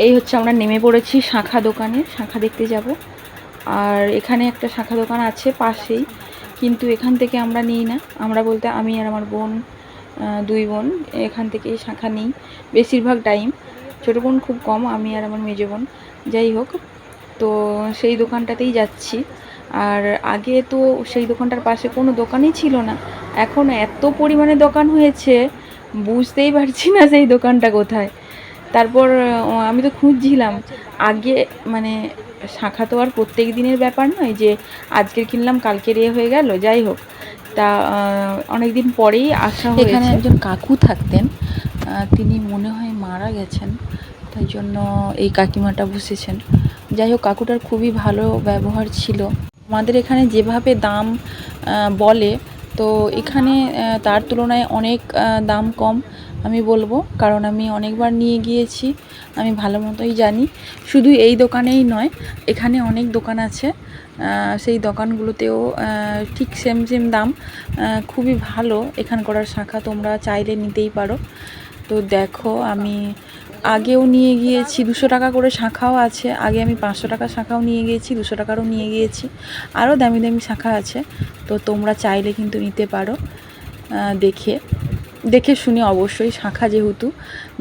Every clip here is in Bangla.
এই হচ্ছে আমরা নেমে পড়েছি শাখা দোকানে, শাখা দেখতে যাব। আর এখানে একটা শাখা দোকান আছে পাশেই, কিন্তু এখান থেকে আমরা নিই না। আমরা বলতে আমি আর আমার বোন, দুই বোন এখান থেকে শাখা নিই বেশিরভাগ টাইম। ছোটো বোন খুব কম, আমি আর আমার মেজো বোন। যাই হোক, তো সেই দোকানটাতেই যাচ্ছি। আর আগে তো সেই দোকানটার পাশে কোনো দোকানই ছিল না, এখন এত পরিমাণে দোকান হয়েছে বুঝতেই পারছি না সেই দোকানটা কোথায়। তারপর আমি তো খুঁজছিলাম আগে, মানে শাখা তো আর প্রত্যেক দিনের ব্যাপার নয় যে আজকের কিনলাম কালকের হয়ে গেল। যাই হোক, তা অনেক দিন পরেই আসা হয়েছে। এখানে একজন কাকু থাকতেন, তিনি মনে হয় মারা গেছেন, তাই জন্য এই কাকিমাটা বসেছেন। যাই হোক, কাকুটার খুবই ভালো ব্যবহার ছিল। আমাদের এখানে যেভাবে দাম বলে, তো এখানে তার তুলনায় অনেক দাম কম আমি বলবো, কারণ আমি অনেকবার নিয়ে গিয়েছি, আমি ভালো মতোই জানি। শুধু এই দোকানেই নয়, এখানে অনেক দোকান আছে, সেই দোকানগুলোতেও ঠিক সেম দাম। খুবই ভালো এখানকার শাখা, তোমরা চাইলে নিতেই পারো। তো দেখো, আমি আগেও নিয়ে গিয়েছি, 200 টাকা করে শাখাও আছে। আগে আমি 500 টাকা শাখাও নিয়ে গিয়েছি, 200 টাকারও নিয়ে গিয়েছি, আরও দামি দামি শাখা আছে। তো তোমরা চাইলে কিন্তু নিতে পারো, দেখে শুনে অবশ্যই। শাখা যেহেতু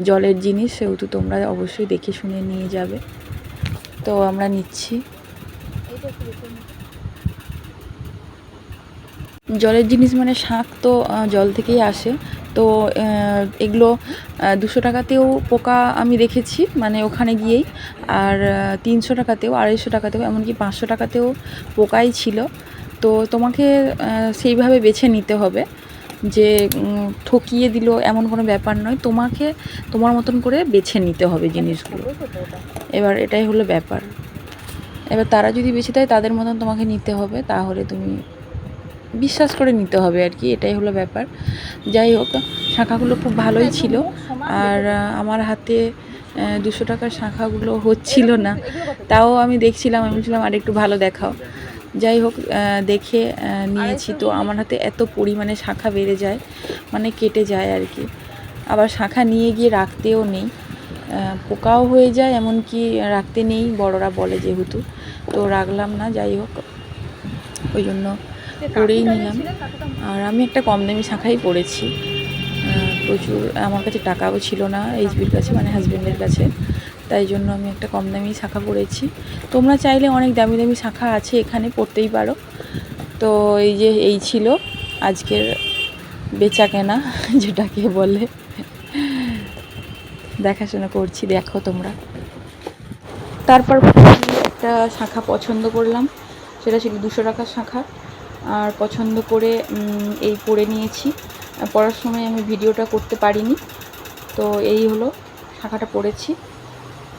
জলের জিনিস, সেহেতু তোমরা অবশ্যই দেখে শুনে নিয়ে যাবে। তো আমরা নিচ্ছি। জলের জিনিস মানে শাঁখ তো জল থেকেই আসে। তো এগুলো 200 টাকাতেও পোকা আমি দেখেছি, মানে ওখানে গিয়েই। আর 300 টাকাতেও, 250 টাকাতেও, এমনকি 500 টাকাতেও পোকাই ছিল। তো তোমাকে সেইভাবে বেছে নিতে হবে, যে ঠকিয়ে দিল এমন কোনো ব্যাপার নয়। তোমাকে তোমার মতন করে বেছে নিতে হবে জিনিসগুলো। এবার এটাই হলো ব্যাপার। এবার তারা যদি বেছে দেয় তাদের মতন তোমাকে নিতে হবে, তাহলে তুমি বিশ্বাস করে নিতে হবে আর কি, এটাই হলো ব্যাপার। যাই হোক, শাখাগুলো খুব ভালোই ছিল। আর আমার হাতে 200 টাকার শাখাগুলো হচ্ছিল না, তাও আমি দেখছিলাম, আমি বলছিলাম আর একটু ভালো দেখাও। যাই হোক, দেখে নিয়েছি। তো আমার হাতে এত পরিমাণে শাখা বেড়ে যায়, মানে কেটে যায় আর কি। আবার শাখা নিয়ে গিয়ে রাখতেও নেই, পোকাও হয়ে যায়, এমনকি রাখতে নেই বড়রা বলে যেহেতু, তো রাখলাম না। যাই হোক, ওই জন্য পরেই নিলাম। আর আমি একটা কম দামি শাখাই পরেছি, প্রচুর আমার কাছে টাকাও ছিল না এইচবির কাছে, মানে হাজব্যান্ডের কাছে, তাই জন্য আমি একটা কম দামি শাখা পরেছি। তোমরা চাইলে অনেক দামি দামি শাখা আছে এখানে, পরতেই পারো। তো এই ছিল আজকের বেচা কেনা, যেটাকে বলে দেখাশোনা করছি, দেখো তোমরা। তারপর একটা শাখা পছন্দ করলাম, সেটা ছিল 200 টাকার শাখা। আর পছন্দ করে এই পরে নিয়েছি। পরার সময় আমি ভিডিওটা করতে পারিনি, তো এই হলো শাখাটা পরেছি।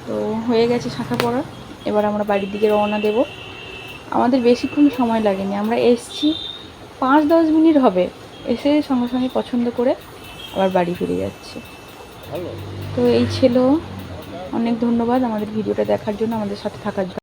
তো হয়ে গেছে শাখা পরা, এবার আমরা বাড়ির দিকে রওনা দেব। আমাদের বেশিক্ষণ সময় লাগেনি, আমরা এসছি 5-10 মিনিট হবে, এসে সঙ্গে সঙ্গে পছন্দ করে আবার বাড়ি ফিরে যাচ্ছি। তো এই ছিল। অনেক ধন্যবাদ আমাদের ভিডিওটা দেখার জন্য, আমাদের সাথে থাকার জন্য।